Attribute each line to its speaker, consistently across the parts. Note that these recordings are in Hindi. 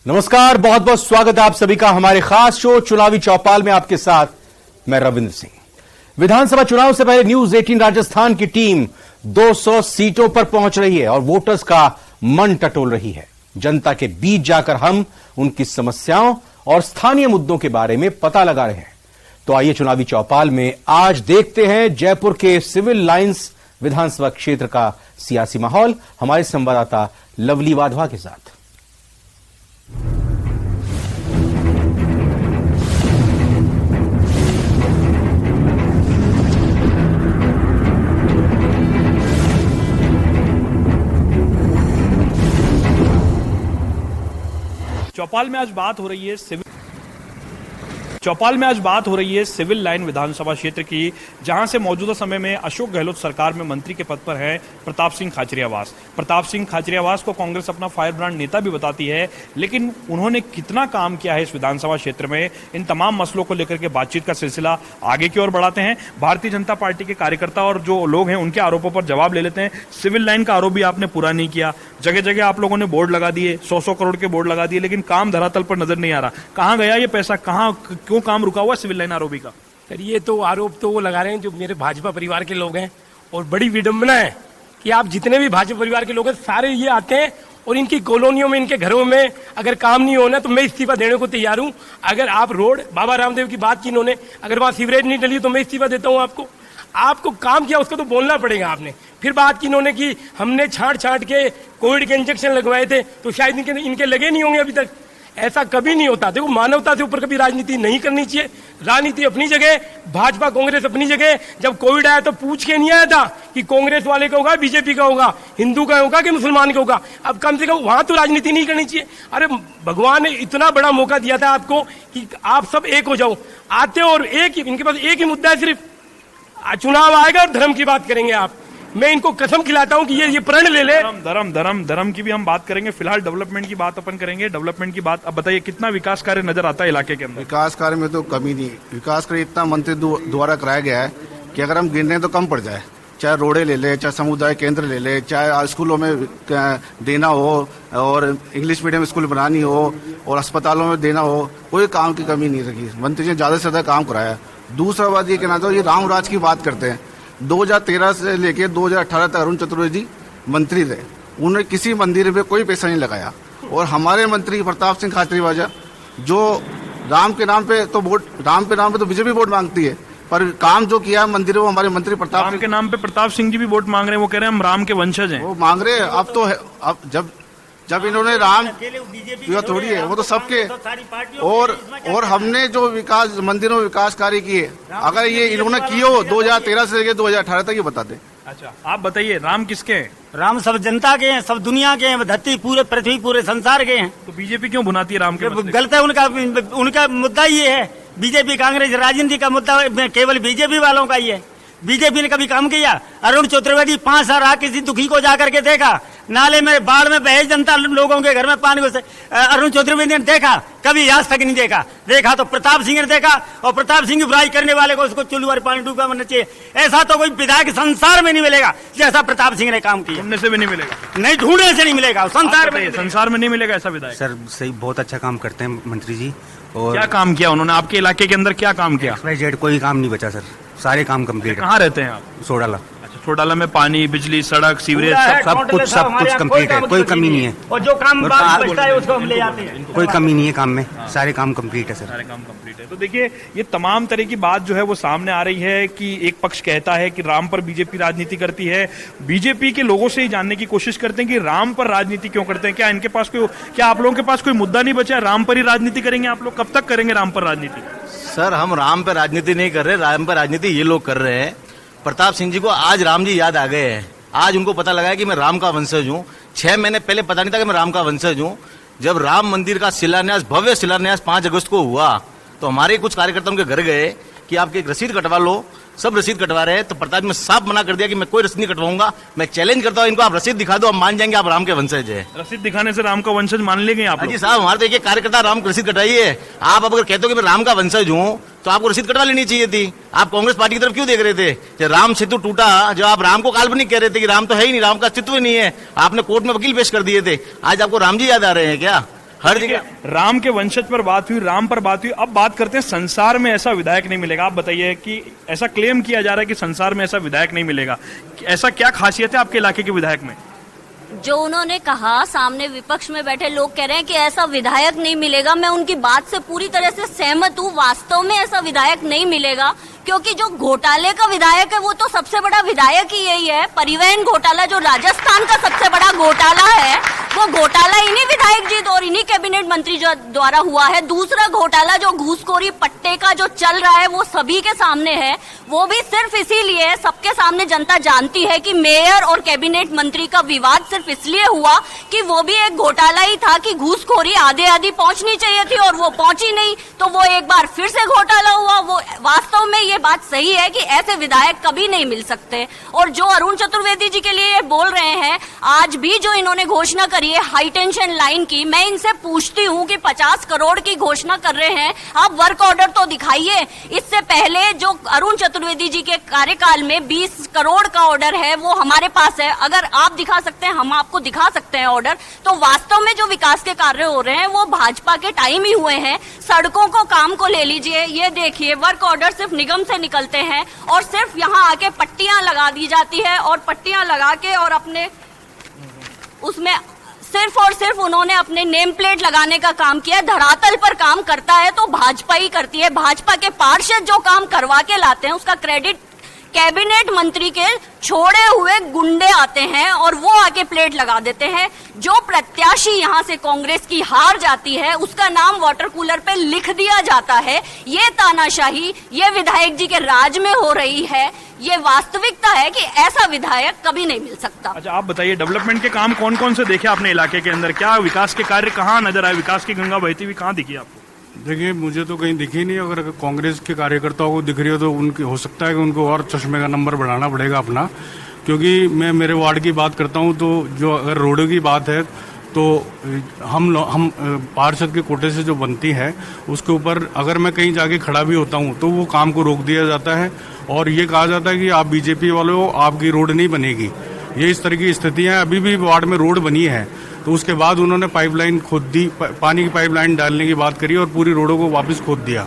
Speaker 1: नमस्कार, बहुत बहुत स्वागत है आप सभी का हमारे खास शो चुनावी चौपाल में। आपके साथ मैं रविंद्र सिंह। विधानसभा चुनाव से पहले न्यूज 18 राजस्थान की टीम 200 सीटों पर पहुंच रही है और वोटर्स का मन टटोल रही है। जनता के बीच जाकर हम उनकी समस्याओं और स्थानीय मुद्दों के बारे में पता लगा रहे हैं। तो आइए चुनावी चौपाल में आज देखते हैं जयपुर के सिविल लाइंस विधानसभा क्षेत्र का सियासी माहौल हमारे संवाददाता लवली वाधवा के साथ।
Speaker 2: चौपाल में आज बात हो रही है सिविल लाइन विधानसभा क्षेत्र की, जहां से मौजूदा समय में अशोक गहलोत सरकार में मंत्री के पद पर हैं प्रताप सिंह खाचरियावास। प्रताप सिंह खाचरियावास को कांग्रेस अपना फायर ब्रांड नेता भी बताती है, लेकिन उन्होंने कितना काम किया है इस विधानसभा क्षेत्र में, इन तमाम मसलों को लेकर के बातचीत का सिलसिला आगे की ओर बढ़ाते हैं। भारतीय जनता पार्टी के कार्यकर्ता और जो लोग हैं उनके आरोपों पर जवाब ले लेते हैं। सिविल लाइन का आरोप भी आपने पूरा नहीं किया, जगह जगह आप लोगों ने बोर्ड लगा दिए, 100 करोड़ के बोर्ड लगा दिए, लेकिन काम धरातल पर नजर नहीं आ रहा। कहां गया ये पैसा, क्यों काम रुका हुआ सिविल लाइन आरोपी का?
Speaker 3: सर, ये तो आरोप तो वो लगा रहे हैं जो मेरे भाजपा परिवार के लोग हैं, और बड़ी विडंबना है कि आप जितने भी भाजपा परिवार के लोग हैं सारे ये आते हैं और इनकी कॉलोनियों में, इनके घरों में अगर काम नहीं होना तो मैं इस्तीफा देने को तैयार हूं। अगर आप रोड, बाबा रामदेव की बात की इन्होंने, अगर वहां सीवरेज नहीं डली तो मैं इस्तीफा देता हूं। आपको काम किया उसको तो बोलना पड़ेगा आपने। फिर बात की इन्होंने कि हमने छांट के कोविड के इंजेक्शन लगवाए थे तो शायद इनके लगे नहीं होंगे अभी तक। ऐसा कभी नहीं होता। देखो, मानवता से ऊपर कभी राजनीति नहीं करनी चाहिए। राजनीति अपनी जगह, भाजपा कांग्रेस अपनी जगह। जब कोविड आया तो पूछ के नहीं आया था कि कांग्रेस वाले का होगा, बीजेपी का होगा, हिंदू का होगा कि मुसलमान का होगा। अब कम से कम वहां तो राजनीति नहीं करनी चाहिए। अरे भगवान ने इतना बड़ा मौका दिया था आपको कि आप सब एक हो जाओ। आते और इनके पास एक ही मुद्दा है, सिर्फ चुनाव आएगा और धर्म की बात करेंगे आप। मैं इनको कसम खिलाता हूं कि ये प्रण ले ले।
Speaker 2: धर्म की भी हम बात करेंगे, फिलहाल डेवलपमेंट की बात अपन करेंगे। डेवलपमेंट की बात अब बताइए, कितना विकास कार्य नजर आता है इलाके के अंदर?
Speaker 4: विकास कार्य में तो कमी नहीं। विकास कार्य इतना मंत्री द्वारा कराया गया है कि अगर हम गिनने तो कम पड़ जाए। चाहे रोडे ले ले, चाहे समुदाय केंद्र ले ले, चाहे स्कूलों में देना हो और इंग्लिश मीडियम स्कूल बनानी हो और अस्पतालों में देना हो, कोई काम की कमी नहीं रखी। मंत्री जी ने ज्यादा से ज्यादा काम कराया। दूसरा बात ये कहना चाहूँ, ये रामराज की बात करते हैं। 2013 से लेके 2018 तक अरुण चतुर्वेदी जी मंत्री थे, उन्होंने किसी मंदिर पे कोई पैसा नहीं लगाया। और हमारे मंत्री प्रताप सिंह खाचरियावास जो राम के नाम पे तो बीजेपी वोट मांगती है, पर काम जो किया मंदिर वो हमारे मंत्री
Speaker 2: राम के नाम पे प्रताप सिंह जी भी वोट मांग रहे हैं। वो कह रहे हैं हम राम के वंशज हैं।
Speaker 4: वो मांग रहे हैं। अब तो अब जब इन्होंने राम थोड़ी है, वो तो सबके। और हमने जो विकास मंदिरों में विकास कार्य किए, अगर ये इन्होंने किए हो 2013 से लेकर 2018 तक, ये बता दें।
Speaker 2: अच्छा, आप बताइए, राम किसके हैं?
Speaker 5: राम सब जनता के हैं, सब दुनिया के हैं, धरती पूरे पृथ्वी पूरे संसार के हैं।
Speaker 2: तो बीजेपी क्यों भुनाती है राम के?
Speaker 5: गलत है उनका मुद्दा ये है। बीजेपी कांग्रेस राजनीति का मुद्दा केवल बीजेपी वालों का ही है। बीजेपी ने कभी काम किया? अरुण चतुर्वेदी 5 साल रहा, किसी दुखी को जाकर के देखा? नाले में बाढ़ में बहे जनता, लोगों के घर में पानी घुसे, अरुण चतुर्वेदी ने देखा? कभी आज तक नहीं देखा तो प्रताप सिंह ने देखा, और प्रताप सिंह की बुराई करने वाले को उसको चुल्लू और पानी डूबा मरना चाहिए। ऐसा तो कोई विधायक संसार में नहीं मिलेगा जैसा प्रताप सिंह ने काम किया।
Speaker 2: ढूंढने से भी नहीं मिलेगा?
Speaker 5: नहीं, ढूंढने से नहीं मिलेगा, संसार
Speaker 2: में नहीं मिलेगा ऐसा विधायक।
Speaker 6: सर सही, बहुत अच्छा काम करते हैं मंत्री जी। और
Speaker 2: क्या काम किया उन्होंने आपके इलाके के अंदर? क्या काम किया?
Speaker 6: कोई काम नहीं बचा सर, सारे काम कंप्लीट।
Speaker 2: कहाँ रहते हैं आप?
Speaker 6: सोडाला।
Speaker 2: अच्छा, सोडाला में पानी, बिजली, सड़क, सीवरेज
Speaker 6: सब कुछ कंप्लीट है, कोई कमी नहीं है।
Speaker 5: और जो काम बचता है उसको हम ले जाते हैं।
Speaker 6: कोई कमी नहीं है काम में, सारे काम कंप्लीट है सर।
Speaker 2: सारे काम कंप्लीट है। तो देखिए, ये तमाम तरह की बात जो है वो सामने आ रही है कि एक पक्ष कहता है कि राम पर बीजेपी राजनीति करती है। बीजेपी के लोगों से ही जानने की कोशिश करते हैं कि राम पर राजनीति क्यों करते हैं। क्या आप लोगों के पास कोई मुद्दा नहीं बचा है? राम पर ही राजनीति करेंगे आप लोग? कब तक करेंगे राम पर राजनीति?
Speaker 7: सर, हम राम पर राजनीति नहीं कर रहे, राम पर राजनीति ये लोग कर रहे हैं। प्रताप सिंह जी को आज राम जी याद आ गए हैं। आज उनको पता लगा है कि मैं राम का वंशज हूँ। 6 महीने पहले पता नहीं था कि मैं राम का वंशज हूँ। जब राम मंदिर का शिलान्यास, भव्य शिलान्यास 5 अगस्त को हुआ, तो हमारे कुछ कार्यकर्ता उनके घर गए कि आपकी एक रसीद कटवा लो। सब रसीद कटवा रहे हैं, तो प्रताप ने साफ मना कर दिया कि मैं कोई रसीद नहीं कटवाऊंगा। मैं चैलेंज करता हूं इनको, आप रसीद दिखा दो, हम मान जाएंगे आप राम के वंशज है।
Speaker 2: रसीद दिखाने से राम का वंशज मान लेंगे आप?
Speaker 7: जी साहब, हमारे तो एक कार्यकर्ता राम की रसीद कटाइए। आप अगर कहते हो कि मैं राम का वंशज हूं तो आपको रसीद कटवा लेनी चाहिए थी। आप कांग्रेस पार्टी की तरफ क्यों देख रहे थे? जब राम सेतु टूटा, जो आप राम को काल्पनिक कह रहे थे कि राम तो है ही नहीं, राम का अस्तित्व नहीं है, आपने कोर्ट में वकील पेश कर दिए थे। आज आपको राम जी याद आ रहे हैं क्या? हर
Speaker 2: देखिए,
Speaker 7: जगह
Speaker 2: राम के वंशज पर बात हुई, राम पर बात हुई, अब बात करते हैं संसार में ऐसा विधायक नहीं मिलेगा। आप बताइए कि ऐसा क्लेम किया जा रहा है कि संसार में ऐसा विधायक नहीं मिलेगा, ऐसा क्या खासियत है आपके इलाके के विधायक में?
Speaker 8: जो उन्होंने कहा, सामने विपक्ष में बैठे लोग कह रहे हैं कि ऐसा विधायक नहीं मिलेगा, मैं उनकी बात से पूरी तरह से सहमत हूँ। वास्तव में ऐसा विधायक नहीं मिलेगा, क्योंकि जो घोटाले का विधायक है वो तो सबसे बड़ा विधायक ही यही है। परिवहन घोटाला जो राजस्थान का सबसे बड़ा घोटाला है, वो घोटाला इन्हीं विधायक जी और इन्हीं कैबिनेट मंत्री जो द्वारा हुआ है। दूसरा घोटाला जो घूसखोरी पट्टे का जो चल रहा है वो सभी के सामने है, वो भी सिर्फ इसीलिए सबके सामने जनता जानती है कि मेयर और कैबिनेट मंत्री का विवाद सिर्फ इसलिए हुआ कि वो भी एक घोटाला ही था कि घूसखोरी आधे आधी पहुंचनी चाहिए थी और वो पहुंची नहीं, तो वो एक बार फिर से घोटाला हुआ। वो वास्तव में ये बात सही है कि ऐसे विधायक कभी नहीं मिल सकते। और जो अरुण चतुर्वेदी जी के लिए ये बोल रहे हैं, आज भी जो इन्होंने घोषणा करी है हाई टेंशन लाइन की, मैं इनसे पूछती हूँ कि 50 करोड़ की घोषणा कर रहे हैं, आप वर्क ऑर्डर तो दिखाइए। इससे पहले जो अरुण चतुर्वेदी जी के कार्यकाल में 20 करोड़ का ऑर्डर है वो हमारे पास है। अगर आप दिखा सकते हैं, हम आपको दिखा सकते हैं ऑर्डर। तो वास्तव में जो विकास के कार्य हो रहे हैं वो भाजपा के टाइम ही हुए हैं। सड़कों को काम को ले लीजिए, ये देखिए वर्क ऑर्डर सिर्फ निगम से निकलते हैं और सिर्फ यहाँ आके पट्टियां लगा दी जाती है और पट्टियां लगा के और अपने उसमें सिर्फ और सिर्फ उन्होंने अपने नेम प्लेट लगाने का काम किया। धरातल पर काम करता है तो भाजपा ही करती है। भाजपा के पार्षद जो काम करवा के लाते हैं उसका क्रेडिट कैबिनेट मंत्री के छोड़े हुए गुंडे आते हैं और वो आके प्लेट लगा देते हैं। जो प्रत्याशी यहाँ से कांग्रेस की हार जाती है उसका नाम वाटर कूलर पे लिख दिया जाता है। ये तानाशाही ये विधायक जी के राज में हो रही है। ये वास्तविकता है कि ऐसा विधायक कभी नहीं मिल सकता।
Speaker 2: अच्छा, आप बताइए डेवलपमेंट के काम कौन कौन से देखे आपने इलाके के अंदर? क्या विकास के कार्य कहाँ नजर आए? विकास की गंगा बहती हुई कहाँ दिखी आपको?
Speaker 9: देखिए, मुझे तो कहीं दिखी नहीं। अगर कांग्रेस के कार्यकर्ताओं को दिख रही हो तो उनकी हो सकता है कि उनको और चश्मे का नंबर बढ़ाना पड़ेगा अपना, क्योंकि मैं मेरे वार्ड की बात करता हूं तो जो अगर रोड की बात है तो हम पार्षद के कोटे से जो बनती है उसके ऊपर अगर मैं कहीं जाके खड़ा भी होता हूं तो वो काम को रोक दिया जाता है और ये कहा जाता है कि आप बीजेपी वाले हो, आपकी रोड नहीं बनेगी। ये इस तरह की स्थितियां अभी भी वार्ड में रोड बनी है। तो उसके बाद उन्होंने पाइपलाइन खोद दी, पानी की पाइपलाइन डालने की बात करी और पूरी रोडों को वापस खोद दिया।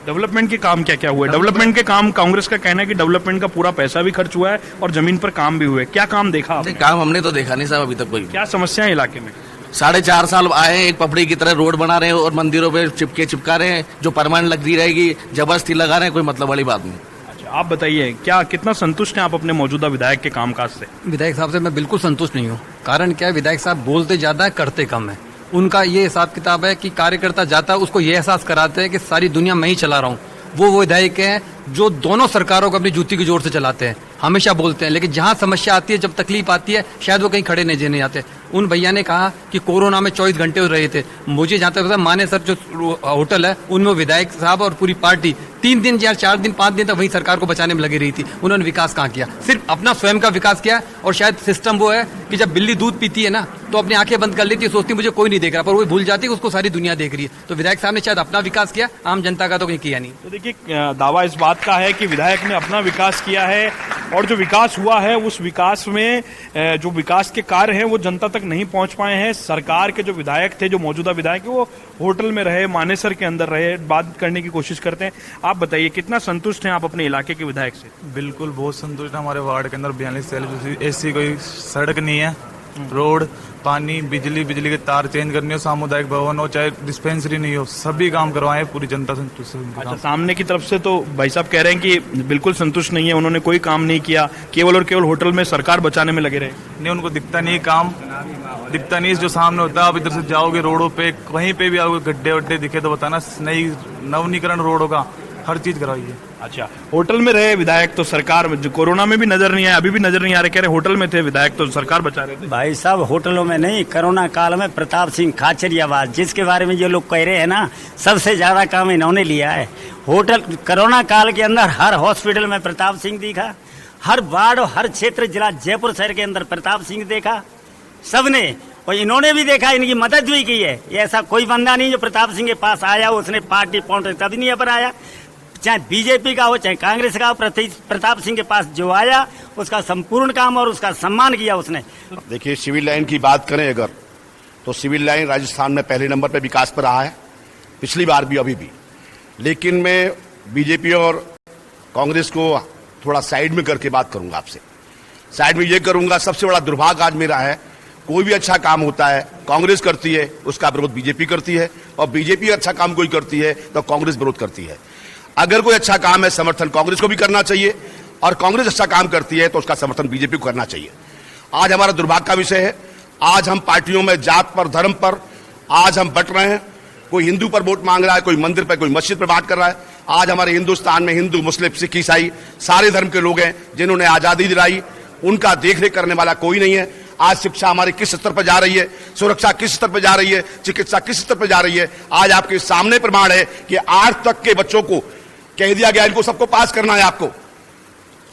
Speaker 2: डेवलपमेंट के काम क्या क्या हुए? डेवलपमेंट के काम कांग्रेस का कहना है कि डेवलपमेंट का पूरा पैसा भी खर्च हुआ है और जमीन पर काम भी हुए। क्या काम देखा आपने?
Speaker 10: काम हमने तो देखा नहीं साहब अभी तक कोई।
Speaker 2: क्या समस्या है इलाके में?
Speaker 10: 4.5 साल आए हैं, एक पपड़ी की तरह रोड बना रहे हैं और मंदिरों पे चिपका रहे हैं, जो परमानेंट लगती रहेगी जबरदस्ती लगा रहे हैं, कोई मतलब वाली बात नहीं।
Speaker 2: अच्छा, आप बताइए क्या कितना संतुष्ट हैं आप अपने मौजूदा विधायक के कामकाज से?
Speaker 11: विधायक साहब से मैं बिल्कुल संतुष्ट नहीं हूँ। कारण क्या है, विधायक साहब बोलते ज्यादा है करते कम है। उनका ये हिसाब किताब है कि कार्यकर्ता जाता है उसको ये एहसास कराते हैं कि सारी दुनिया मैं ही चला रहा हूँ। वो विधायक हैं जो दोनों सरकारों को अपनी जूती की जोर से चलाते हैं, हमेशा बोलते हैं, लेकिन जहां समस्या आती है, जब तकलीफ आती है, शायद वो कहीं खड़े नहीं जाते। उन भैया ने कहा कि कोरोना में 24 घंटे रहे थे। मुझे जहां तक पता, माने सर जो होटल है उनमें विधायक साहब और पूरी पार्टी 3 दिन या 4 दिन 5 दिन तक वही सरकार को बचाने में लगी रही थी। उन्होंने विकास कहाँ किया? सिर्फ अपना स्वयं का विकास किया। और शायद सिस्टम वो है कि जब बिल्ली दूध पीती है ना तो अपनी आंखें बंद कर लेती है, सोचती मुझे कोई नहीं देख रहा, पर वो भूल जाती है उसको सारी दुनिया देख रही है। तो विधायक साहब ने शायद अपना विकास किया, आम जनता का तो कहीं किया नहीं।
Speaker 2: तो देखिए, दावा इस बात का है कि विधायक ने अपना विकास किया है और जो विकास हुआ है उस विकास में जो विकास के कार्य हैं वो जनता तक नहीं पहुंच पाए हैं। सरकार के जो विधायक थे, जो मौजूदा विधायक है, वो होटल में रहे, मानेसर के अंदर रहे, बात करने की कोशिश करते हैं। आप बताइए कितना संतुष्ट हैं आप अपने इलाके के विधायक से?
Speaker 12: बिल्कुल बहुत संतुष्ट है। हमारे वार्ड के अंदर 42 ऐसी कोई सड़क नहीं है, रोड, पानी, बिजली के तार चेंज करनी हो, सामुदायिक भवन हो, चाहे डिस्पेंसरी नहीं हो, सभी काम करवाए, पूरी जनता संतुष्ट है।
Speaker 2: अच्छा, सामने की तरफ से तो भाई साहब कह रहे हैं कि बिल्कुल संतुष्ट नहीं है, उन्होंने कोई काम नहीं किया, केवल और केवल होटल में सरकार बचाने में लगे रहे।
Speaker 12: नहीं, उनको दिखता नहीं काम, दिखता नहीं जो सामने होता है। आप इधर से जाओगे रोडों पे, कहीं पे भी आपको गड्ढे वड्ढे दिखे तो बताना, नई नवनीकरण रोडों का हर चीज कराइए।
Speaker 2: अच्छा, होटल में रहे विधायक तो सरकार जो कोरोना में भी नजर नहीं आया, अभी भी नजर नहीं आ रहे, कह रहे होटल में थे विधायक तो सरकार बचा रहे थे।
Speaker 5: भाई साहब, होटलों में नहीं, कोरोना काल में प्रताप सिंह खाचरियावास, जिसके बारे में ये लोग कह रहे हैं ना, सबसे ज्यादा काम इन्होंने लिया है। होटल कोरोना काल के अंदर हर हॉस्पिटल में प्रताप सिंह दिखा, हर वार्ड और हर क्षेत्र जिला जयपुर शहर के अंदर प्रताप सिंह देखा सबने, और इन्होंने भी देखा, इनकी मदद भी की है। ये ऐसा कोई बंदा नहीं जो प्रताप सिंह के पास आया उसने पार्टी पॉइंट तभी नहीं पर आया, चाहे बीजेपी का हो चाहे कांग्रेस का हो, प्रताप सिंह के पास जो आया उसका संपूर्ण काम और उसका सम्मान किया उसने।
Speaker 13: देखिए, सिविल लाइन की बात करें अगर तो सिविल लाइन राजस्थान में पहले नंबर पर विकास पर रहा है, पिछली बार भी अभी भी। लेकिन मैं बीजेपी और कांग्रेस को थोड़ा साइड में करके बात करूंगा आपसे। साइड में ये करूंगा, सबसे बड़ा दुर्भाग्य आज मेरा है, कोई भी अच्छा काम होता है कांग्रेस करती है, उसका विरोध बीजेपी करती है, और बीजेपी अच्छा काम कोई करती है तो कांग्रेस विरोध करती है। अगर कोई अच्छा काम है, समर्थन कांग्रेस को भी करना चाहिए, और कांग्रेस अच्छा काम करती है तो उसका समर्थन बीजेपी को करना चाहिए। आज हमारा दुर्भाग्य का विषय है, आज हम पार्टियों में जात पर, धर्म पर आज हम बंट रहे हैं। कोई हिंदू पर वोट मांग रहा है, कोई मंदिर पर, कोई मस्जिद पर बात कर रहा है। आज हमारे हिंदुस्तान में हिंदू, मुस्लिम, सिख, ईसाई सारे धर्म के लोग हैं जिन्होंने आजादी दिलाई, उनका देखरेख करने वाला कोई नहीं है। आज शिक्षा हमारी किस स्तर पर जा रही है, सुरक्षा किस स्तर पर जा रही है, चिकित्सा किस स्तर पर जा रही है, आज आपके सामने प्रमाण है कि 8 तक के बच्चों को कह दिया गया इनको सबको पास करना है आपको,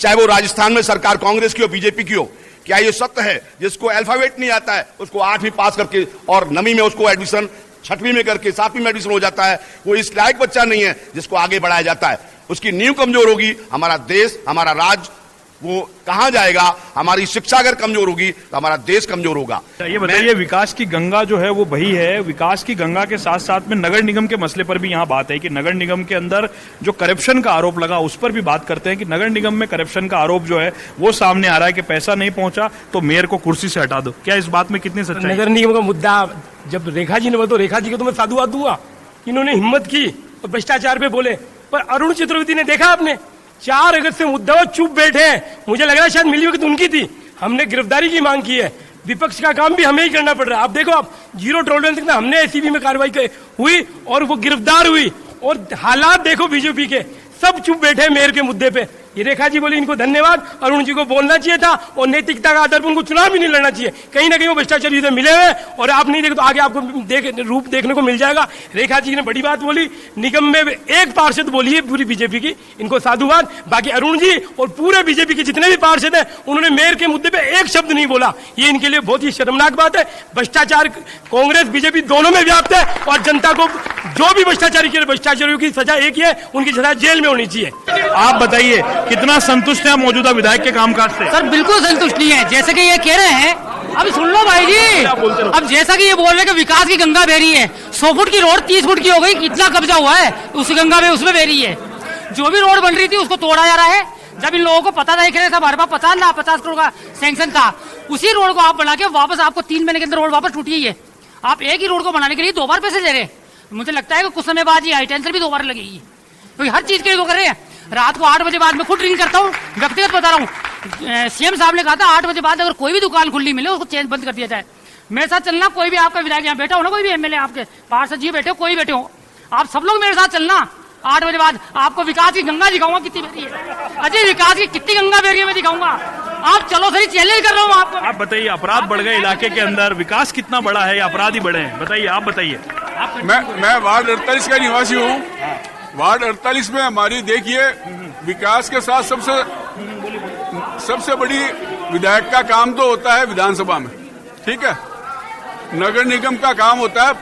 Speaker 13: चाहे वो राजस्थान में सरकार कांग्रेस की हो, बीजेपी की हो। क्या ये सत्य है जिसको अल्फाबेट नहीं आता है उसको 8वीं पास करके और 9वीं में उसको एडमिशन, 6वीं में करके 7वीं में एडमिशन हो जाता है? वो इस लायक बच्चा नहीं है जिसको आगे बढ़ाया जाता है। उसकी नींव कमजोर होगी, हमारा देश, हमारा राज्य वो कहां जाएगा? हमारी शिक्षा अगर कमजोर होगी तो हमारा देश कमजोर होगा।
Speaker 2: ये बताइए, विकास की गंगा जो है वो बही है, विकास की गंगा के साथ साथ में नगर निगम के मसले पर भी यहाँ बात है कि नगर निगम के अंदर जो करप्शन का आरोप लगा उस पर भी बात करते हैं कि नगर निगम में करप्शन का आरोप जो है वो सामने आ रहा है कि पैसा नहीं पहुंचा तो मेयर को कुर्सी से हटा दो। क्या इस बात में कितनी सच्चाई है?
Speaker 3: नगर निगम का मुद्दा जब रेखा जी ने बोला तो रेखा जी को तो मैं साधुवाद दूंगा, इन्होंने हिम्मत की और भ्रष्टाचार पे बोले। पर अरुण चतुर्वेदी ने देखा आपने 4 अगस्त से मुद्दा वो चुप बैठे हैं। मुझे लग रहा है शायद मिली तो उनकी थी। हमने गिरफ्तारी की मांग की है, विपक्ष का काम भी हमें ही करना पड़ रहा है। आप देखो, आप 0 टॉलरेंस में हमने एसीबी में कार्रवाई हुई और वो गिरफ्तार हुई, और हालात देखो बीजेपी के, सब चुप बैठे मेयर के मुद्दे पे। ये रेखा जी बोली इनको धन्यवाद, अरुण जी को बोलना चाहिए था, और नैतिकता का आधार पर उनको चुनाव भी नहीं लड़ना चाहिए। कहीं ना कहीं वो भ्रष्टाचारी इधर मिले हुए, और आप नहीं देखे तो आगे आपको रूप देखने को मिल जाएगा। रेखा जी ने बड़ी बात बोली, निगम में एक पार्षद बोली है पूरी बीजेपी की, इनको साधुवाद। बाकी अरुण जी और पूरे बीजेपी के जितने भी पार्षद हैं उन्होंने मेयर के मुद्दे पे एक शब्द नहीं बोला। ये इनके लिए बहुत ही शर्मनाक बात है। भ्रष्टाचार कांग्रेस बीजेपी दोनों में व्याप्त है, और जनता को जो भी भ्रष्टाचारी किए भ्रष्टाचारियों की सजा एक ही है, उनकी सजा जेल में होनी चाहिए।
Speaker 2: आप बताइए, कितना संतुष्ट है मौजूदा विधायक के कामकाज से?
Speaker 14: सर बिल्कुल संतुष्ट नहीं है। जैसे कि ये कह रहे हैं, अब सुन लो भाई जी, अब जैसा कि ये बोल रहे हैं कि विकास की गंगा बह रही है, 100 फुट की रोड 30 फुट की हो गई, कितना कब्जा हुआ है उस गंगा में, उसमें बह रही है। जो भी रोड बन रही थी उसको तोड़ा जा रहा है। जब इन लोगों को पता नहीं था हमारे पास 50 करोड़ का सैंक्शन था, उसी रोड को आप बना के वापस आपको 3 महीने के अंदर रोड वापस टूटी है। आप एक ही रोड को बनाने के लिए 2 बार पैसे दे रहे हैं। मुझे लगता है कि कुछ समय बाद ये हाई टेंशन भी 2 बार लगेगी, क्योंकि हर चीज के लिए कर रहे हैं। रात को 8 बजे बाद में खुद ड्रिंक करता हूँ, व्यक्तिगत बता रहा हूँ। सीएम साहब ने कहा था 8 बजे बाद अगर कोई भी दुकान खुली मिले उसको चेंज बंद कर दिया जाए। मेरे साथ चलना, कोई भी आपका विधायक यहाँ बैठा हो ना, कोई भी एमएलए आपके पार्षद जी बैठे हो, कोई बैठे हो, आप सब लोग मेरे साथ चलना। 8 बजे बाद आपको विकास की गंगा दिखाऊंगा कितनी बह रही है। अजय विकास की कितनी गंगा बह रही है मैं दिखाऊंगा। आप चलो, सही चैलेंज कर रहा हूँ आपको।
Speaker 2: आप बताइए, अपराध बढ़ गए इलाके के अंदर, विकास कितना बड़ा है या अपराध ही बढ़े हैं? बताइए, आप बताइए।
Speaker 9: मैं वार्ड 48 का निवासी हूँ। वार्ड 48 में हमारी देखिए विकास के साथ सबसे बड़ी विधायक का काम तो होता है विधानसभा में, ठीक है। नगर निगम का काम होता है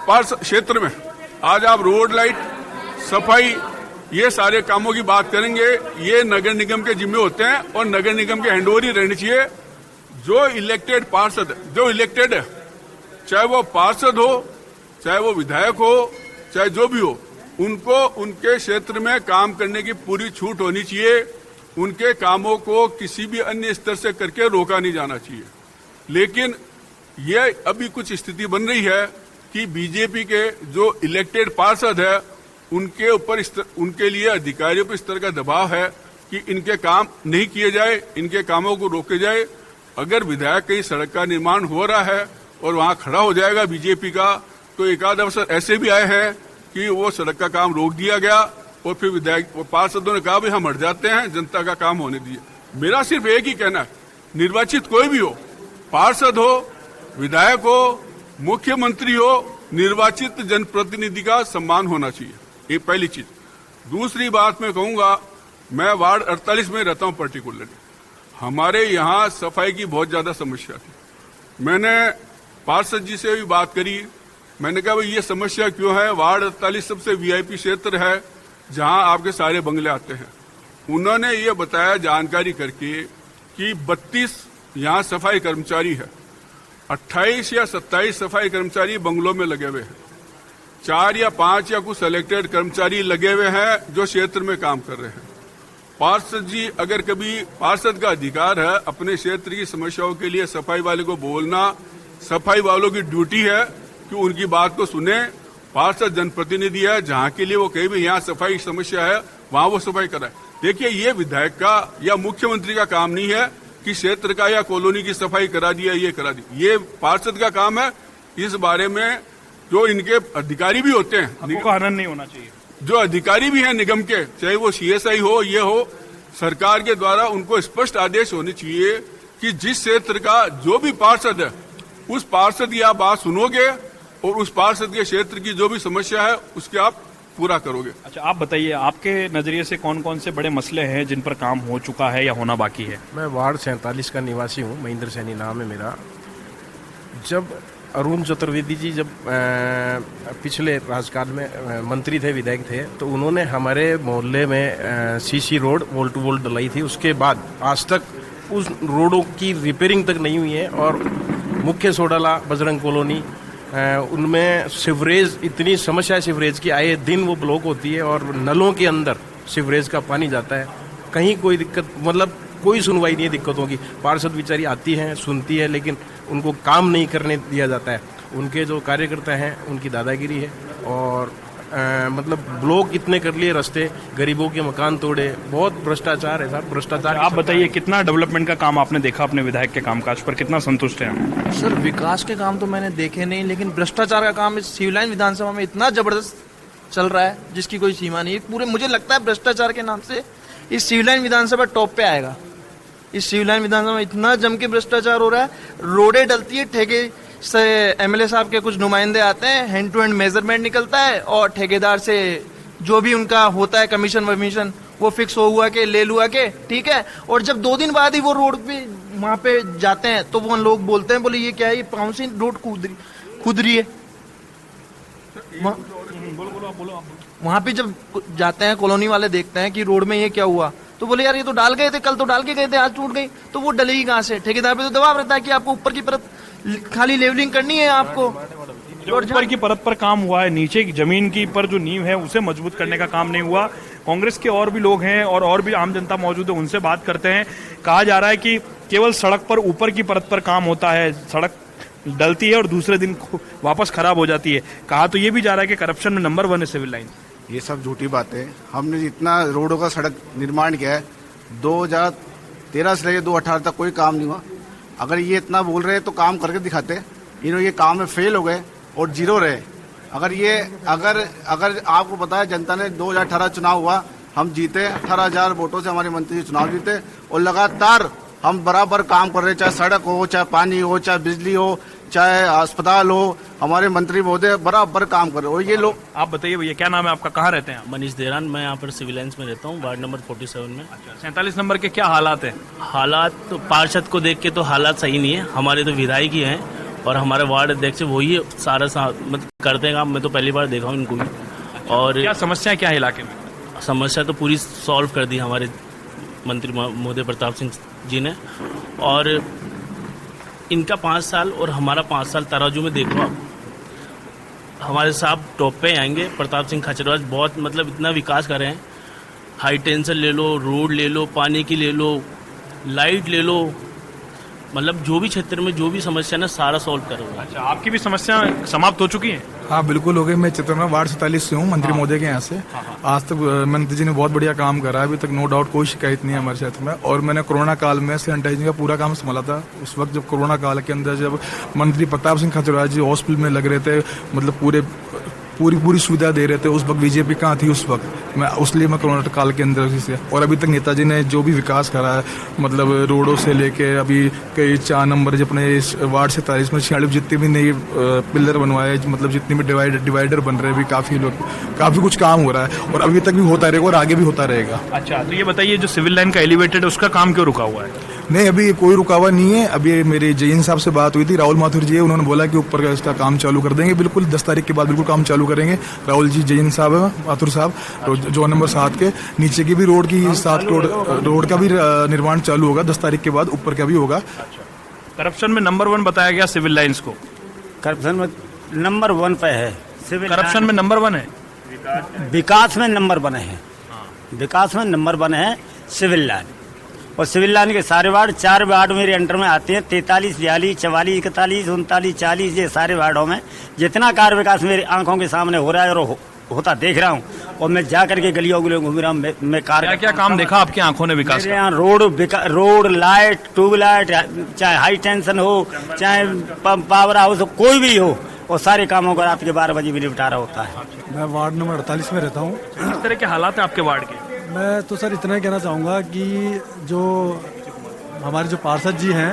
Speaker 9: पार्षद क्षेत्र में। आज आप रोड, लाइट, सफाई, ये सारे कामों की बात करेंगे, ये नगर निगम के जिम्मे होते हैं और नगर निगम के हैंडओवर ही रहनी चाहिए। जो इलेक्टेड पार्षद, जो इलेक्टेड है, चाहे वो पार्षद हो, चाहे वो विधायक हो, चाहे जो भी हो, उनको उनके क्षेत्र में काम करने की पूरी छूट होनी चाहिए। उनके कामों को किसी भी अन्य स्तर से करके रोका नहीं जाना चाहिए। लेकिन ये अभी कुछ स्थिति बन रही है कि बीजेपी के जो इलेक्टेड पार्षद है उनके ऊपर उनके लिए अधिकारियों पर इस तरह का दबाव है कि इनके काम नहीं किए जाए, इनके कामों को रोके जाए। अगर विधायक कहीं सड़क का निर्माण हो रहा है और वहां खड़ा हो जाएगा बीजेपी का, तो एक आध अवसर ऐसे भी आए हैं कि वो सड़क का काम रोक दिया गया और फिर विधायक पार्षदों ने कहा भी हम हट जाते हैं, जनता का काम होने दिए। मेरा सिर्फ एक ही कहना है, निर्वाचित कोई भी हो, पार्षद हो, विधायक हो, मुख्यमंत्री हो, निर्वाचित जनप्रतिनिधि का सम्मान होना चाहिए, ये पहली चीज। दूसरी बात मैं कहूंगा, मैं वार्ड 48 में रहता हूं पर्टिकुलरली। हमारे यहाँ सफाई की बहुत ज्यादा समस्या थी। मैंने पार्षद जी से भी बात करी, मैंने कहा भाई ये समस्या क्यों है? वार्ड 48 सबसे वीआईपी क्षेत्र है जहां आपके सारे बंगले आते हैं। उन्होंने ये बताया जानकारी करके कि 32 यहाँ सफाई कर्मचारी है 28 या 27 सफाई कर्मचारी बंगलों में लगे हुए हैं, 4 या 5 या कुछ सिलेक्टेड कर्मचारी लगे हुए हैं जो क्षेत्र में काम कर रहे हैं। पार्षद जी, अगर कभी पार्षद का अधिकार है अपने क्षेत्र की समस्याओं के लिए सफाई वाले को बोलना, सफाई वालों की ड्यूटी है कि उनकी बात को सुने। पार्षद जनप्रतिनिधि है, जहां के लिए वो कहीं भी यहाँ सफाई की समस्या है वहां वो सफाई कराए। देखिए, ये विधायक का या मुख्यमंत्री का काम नहीं है कि क्षेत्र का या कॉलोनी की सफाई करा दिया, ये करा दी। ये पार्षद का काम है। इस बारे में जो इनके अधिकारी भी होते हैं,
Speaker 2: हकों का हनन नहीं होना चाहिए।
Speaker 9: जो अधिकारी भी हैं निगम के, चाहे वो CSI हो, ये हो, सरकार के द्वारा उनको स्पष्ट आदेश होने चाहिए कि जिस क्षेत्र का जो भी पार्षद है उस पार्षद की आप बात सुनोगे और उस पार्षद के क्षेत्र की जो भी समस्या है उसके आप पूरा करोगे।
Speaker 2: अच्छा, आप बताइए, आपके नजरिए से कौन कौन से बड़े मसले हैं जिन पर काम हो चुका है या होना बाकी है?
Speaker 15: मैं वार्ड 47 का निवासी हूँ, महेंद्र सैनी नाम है मेरा। जब अरुण चतुर्वेदी जी जब पिछले राजकाल में मंत्री थे, विधायक थे, तो उन्होंने हमारे मोहल्ले में CC road wall to wall डलाई थी। उसके बाद आज तक उस रोडों की रिपेयरिंग तक नहीं हुई है। और मुख्य सोडाला, बजरंग कॉलोनी, उनमें सीवरेज, इतनी समस्या है सीवरेज की, आए दिन वो ब्लॉक होती है और नलों के अंदर सीवरेज का पानी जाता है। कहीं कोई दिक्कत, मतलब कोई सुनवाई नहीं है दिक्कतों की। पार्षद बेचारी आती हैं, सुनती है, लेकिन उनको काम नहीं करने दिया जाता है। उनके जो कार्यकर्ता हैं उनकी दादागिरी है और मतलब ब्लॉक इतने कर लिए रास्ते, गरीबों के मकान तोड़े, बहुत भ्रष्टाचार है साहब, भ्रष्टाचार।
Speaker 2: आप बताइए, कितना डेवलपमेंट का काम आपने देखा अपने विधायक के कामकाज पर, कितना संतुष्ट हैं?
Speaker 10: सर, विकास के काम तो मैंने देखे नहीं, लेकिन भ्रष्टाचार का काम इस सिविल लाइन विधानसभा में इतना जबरदस्त चल रहा है जिसकी कोई सीमा नहीं। पूरे मुझे लगता है भ्रष्टाचार के नाम से इस सिविल लाइन विधानसभा टॉप पे आएगा। इस सिविल लाइन विधानसभा में इतना जम के भ्रष्टाचार हो रहा है, रोडें डलती है, ठेके से MLA साहब के कुछ नुमाइंदे आते हैं, हैंड टू हैंड मेजरमेंट निकलता है और ठेकेदार से जो भी उनका होता है कमीशन वमीशन वो फिक्स हो हुआ के ले लुआ के, ठीक है। और जब 2 दिन बाद ही वो रोड पे वहां पे जाते हैं तो वो लोग बोलते हैं, बोले ये क्या है, ये पाउंसी रोड खुद रही है। वहां पे जब जाते हैं कॉलोनी वाले देखते हैं कि रोड में ये क्या हुआ, तो बोले यार ये तो डाल गए थे, कल तो डाल के गए थे, आज टूट गई, तो वो डलेगी कहाँ से? ठेकेदार पे तो दबाव रहता है कि आपको ऊपर की परत खाली लेवलिंग करनी है आपको।
Speaker 2: ऊपर की परत पर काम हुआ है, नीचे की जमीन की पर जो नींव है उसे मजबूत करने का काम नहीं हुआ। कांग्रेस के और भी लोग हैं और भी आम जनता मौजूद है, उनसे बात करते हैं। कहा जा रहा है कि केवल सड़क पर ऊपर की परत पर काम होता है, सड़क डलती है और दूसरे दिन वापस खराब हो जाती है। कहा तो ये भी जा रहा है कि करप्शन में नंबर 1 है सिविल लाइन।
Speaker 4: ये सब झूठी बात है। हमने जितना रोडों का सड़क निर्माण किया है 2013 से लेकर 2018 तक कोई काम नहीं हुआ। अगर ये इतना बोल रहे हैं तो काम करके दिखाते। इन्होंने ये काम में फेल हो गए और जीरो रहे। अगर आपको पता है जनता ने 2018 चुनाव हुआ, हम जीते, 18,000 वोटों से हमारे मंत्री जी चुनाव जीते और लगातार हम बराबर काम कर रहे हैं, चाहे सड़क हो, चाहे पानी हो, चाहे बिजली हो, चाहे अस्पताल हो, हमारे मंत्री महोदय बराबर काम कर रहे हो। ये लोग,
Speaker 2: आप बताइए भैया, क्या नाम है आपका, कहाँ रहते हैं?
Speaker 16: मनीष देरान, मैं यहाँ पर सिविल लाइन्स में रहता हूँ, वार्ड नंबर 47 में।
Speaker 2: 47 नंबर के क्या हालात हैं?
Speaker 16: हालात तो पार्षद को देख के तो हालात सही नहीं है। हमारे तो विधायक ही हैं और हमारे वार्ड अध्यक्ष वही सारा मतलब करते हैं काम। मैं तो पहली बार देखा हूँ इनको भी। और
Speaker 2: क्या समस्या क्या है इलाके में?
Speaker 16: समस्या तो पूरी सॉल्व कर दी हमारे मंत्री महोदय प्रताप सिंह जी ने। और इनका 5 साल और हमारा 5 साल तराजू में देखो आप, हमारे साहब टॉप पे आएंगे। प्रताप सिंह खाचरियावास बहुत मतलब इतना विकास कर रहे हैं। हाई टेंशन ले लो, रोड ले लो, पानी की ले लो, लाइट ले लो, मतलब जो भी क्षेत्र में जो भी समस्या ना सारा सॉल्व करोगे।
Speaker 2: अच्छा, आपकी भी समस्या समाप्त हो चुकी है?
Speaker 17: हाँ बिल्कुल हो गई। मैं चित्रना वार्ड 47 से हूँ, मंत्री महोदय के यहाँ से। आज तक मंत्री जी ने बहुत बढ़िया काम करा है, अभी तक नो डाउट कोई शिकायत नहीं है हमारे क्षेत्र में। और मैंने कोरोना काल में सैनिटाइजिंग का पूरा काम संभाला था। उस वक्त जब कोरोना काल के अंदर जब मंत्री प्रताप सिंह खाचरियावास जी हॉस्पिटल में लग रहे थे, मतलब पूरी सुविधा दे रहे थे, उस वक्त बीजेपी कहाँ थी उस वक्त? इसलिए मैं कोरोना काल के अंदर से, और अभी तक नेताजी ने जो भी विकास करा है, मतलब रोडों से लेके अभी कई 4 नंबर जो अपने वार्ड 47 में 46 जितने भी नए पिलर बनवाए, मतलब जितने भी डिवाइडर बन रहे हैं, भी काफी कुछ काम हो रहा है और अभी तक भी होता रहेगा और आगे भी होता रहेगा।
Speaker 2: अच्छा, तो ये बताइए, जो सिविल लाइन का एलिवेटेड है उसका काम क्यों रुका हुआ है?
Speaker 17: नहीं, अभी कोई रुकावट नहीं है। अभी मेरे जैन साहब से बात हुई थी, राहुल माथुर जी, उन्होंने बोला कि ऊपर का इसका काम चालू कर देंगे, बिल्कुल 10 तारीख के बाद बिल्कुल काम चालू करेंगे। राहुल जी जैन साहब है, माथुर साहब, जो नंबर 7 के नीचे की भी रोड की 7 रोड का भी निर्माण चालू होगा 10 तारीख के बाद, ऊपर का भी होगा।
Speaker 2: करप्शन में नंबर 1 बताया गया सिविल लाइंस को।
Speaker 5: करप्शन में नंबर 1 पे है।
Speaker 2: करप्शन में नंबर 1 है,
Speaker 5: विकास में नंबर 1 है। विकास में नंबर 1 है सिविल लाइन। और सिविल लाइन के सारे वार्ड 4 वार्ड मेरे अंडर में आते हैं। 43, 42, 44, 41, 39, 40 ये सारे वार्डों में जितना कार्य विकास मेरी आंखों के सामने हो रहा है और होता देख रहा हूँ। और मैं जा करके गलियों गलियों घूम रहा हूँ। मैं कार्य
Speaker 2: क्या काम देखा आपकी आंखों ने विकास
Speaker 5: मेरे यहाँ रोड लाइट, ट्यूबलाइट, चाहे हाई टेंशन हो, चाहे पावर हाउस हो, कोई भी हो, और सारे कामों को रात के 12 बजे भी निपटारा होता है।
Speaker 18: मैं वार्ड नंबर 48 में रहता हूँ।
Speaker 2: किस तरह के हालात हैं आपके वार्ड के?
Speaker 18: मैं तो सर इतना ही कहना चाहूँगा कि जो हमारे जो पार्षद जी हैं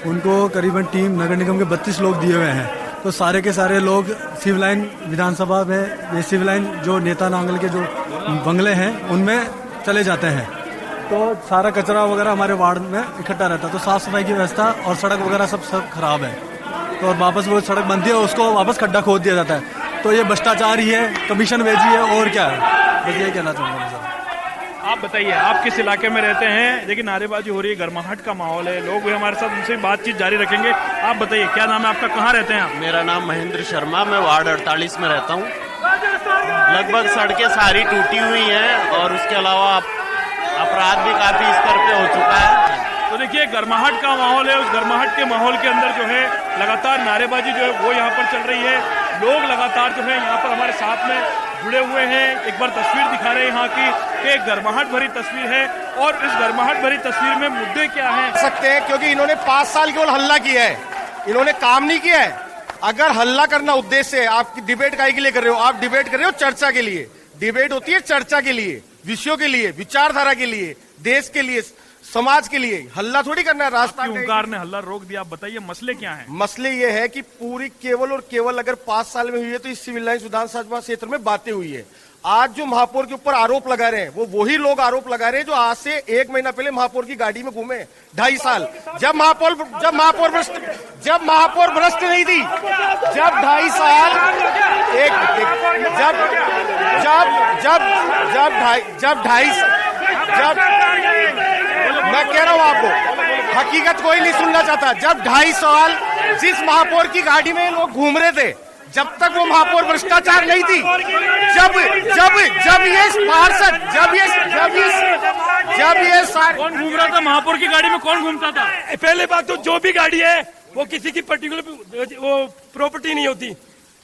Speaker 18: उनको करीबन टीम नगर निगम के 32 लोग दिए हुए हैं। तो सारे के सारे लोग सिविल लाइन विधानसभा में, ये सिविल लाइन जो नेता नांगल के जो बंगले हैं उनमें चले जाते हैं। तो सारा कचरा वगैरह हमारे वार्ड में इकट्ठा रहता है। तो साफ सफाई की व्यवस्था और सड़क वगैरह सब खराब है। तो और वापस वो सड़क बनती है, उसको वापस खड्डा खोद दिया जाता है। तो ये भ्रष्टाचार ही है, कमीशन बेची है, और क्या है। बस ये कहना चाहूँगा सर।
Speaker 2: आप बताइए, आप किस इलाके में रहते हैं? देखिए नारेबाजी हो रही है, गर्माहट का माहौल है, लोग भी हमारे साथ, उनसे बातचीत जारी रखेंगे। आप बताइए क्या नाम है आपका, कहाँ रहते हैं आप?
Speaker 19: मेरा नाम महेंद्र शर्मा, मैं वार्ड 48 में रहता हूँ। लगभग सड़कें सारी टूटी हुई हैं और उसके अलावा अपराध भी काफी स्तर पे हो चुका है।
Speaker 2: तो देखिए गर्माहट का माहौल है, उस गर्माहट के माहौल के अंदर जो है लगातार नारेबाजी जो है वो यहाँ पर चल रही है। लोग लगातार जो है यहाँ पर हमारे साथ में जुड़े हुए हैं। एक बार तस्वीर दिखा रहे हैं यहाँ की, एक गर्माहट भरी तस्वीर है। और इस गर्माहट भरी तस्वीर में मुद्दे क्या हैं
Speaker 20: सकते हैं, क्योंकि इन्होंने 5 साल केवल हल्ला किया है, इन्होंने काम नहीं किया है। अगर हल्ला करना उद्देश्य है, आप डिबेट काहे के लिए कर रहे हो? आप डिबेट कर रहे हो चर्चा के लिए। डिबेट होती है चर्चा के लिए, विषयों के लिए, विचारधारा के लिए, देश के लिए, समाज के लिए। हल्ला थोड़ी करना है। रास्ता
Speaker 2: ओंकार ने हल्ला रोक दिया। आप बताइए मसले क्या हैं?
Speaker 20: मसले ये है कि पूरी केवल और केवल अगर 5 साल में हुई है तो इस सिविल लाइन्स विधानसभा क्षेत्र में बातें हुई है। आज जो महापौर के ऊपर आरोप लगा रहे हैं वो वही लोग आरोप लगा रहे हैं जो आज से 1 महीना पहले महापौर की गाड़ी में घूमे 2.5 साल। जब महापौर भ्रष्ट नहीं थी, जब 2.5 साल मैं कह रहा हूं आपको, हकीकत कोई नहीं सुनना चाहता। जब 2.5 साल जिस महापौर की गाड़ी में लोग घूम रहे थे, जब तक वो महापौर भ्रष्टाचार नहीं थी, जब ये पार्षद,
Speaker 2: कौन घूम रहा था महापौर की गाड़ी में? कौन घूमता था?
Speaker 3: पहले बात तो जो भी गाड़ी है वो किसी की पर्टिकुलर वो प्रॉपर्टी नहीं होती,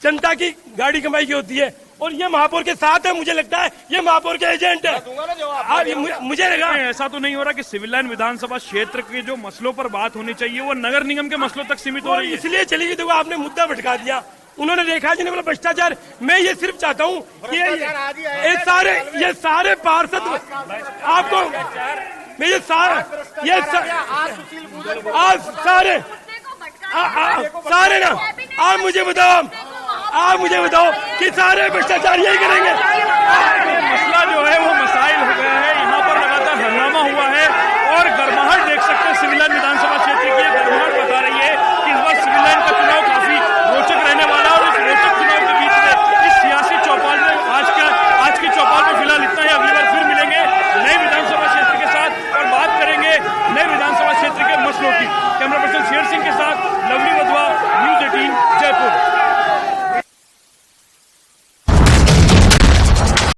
Speaker 3: जनता की गाड़ी कमाई की होती है। और ये महापौर के साथ है, मुझे लगता है ये महापौर के एजेंट है। मुझे लगा
Speaker 2: ऐसा तो नहीं हो रहा कि सिविल लाइन विधानसभा क्षेत्र के जो मसलों पर बात होनी चाहिए वो नगर निगम के मसलों तक सीमित हो रही है?
Speaker 3: इसलिए चली गई। देखो आपने मुद्दा भटका दिया। उन्होंने देखा जिन्हें बोला भ्रष्टाचार। मैं ये सिर्फ चाहता हूँ कि ये सारे पार्षद आपको, मैं ये सारे ना, आप मुझे बताओ कि सारे भ्रष्टाचार यही करेंगे?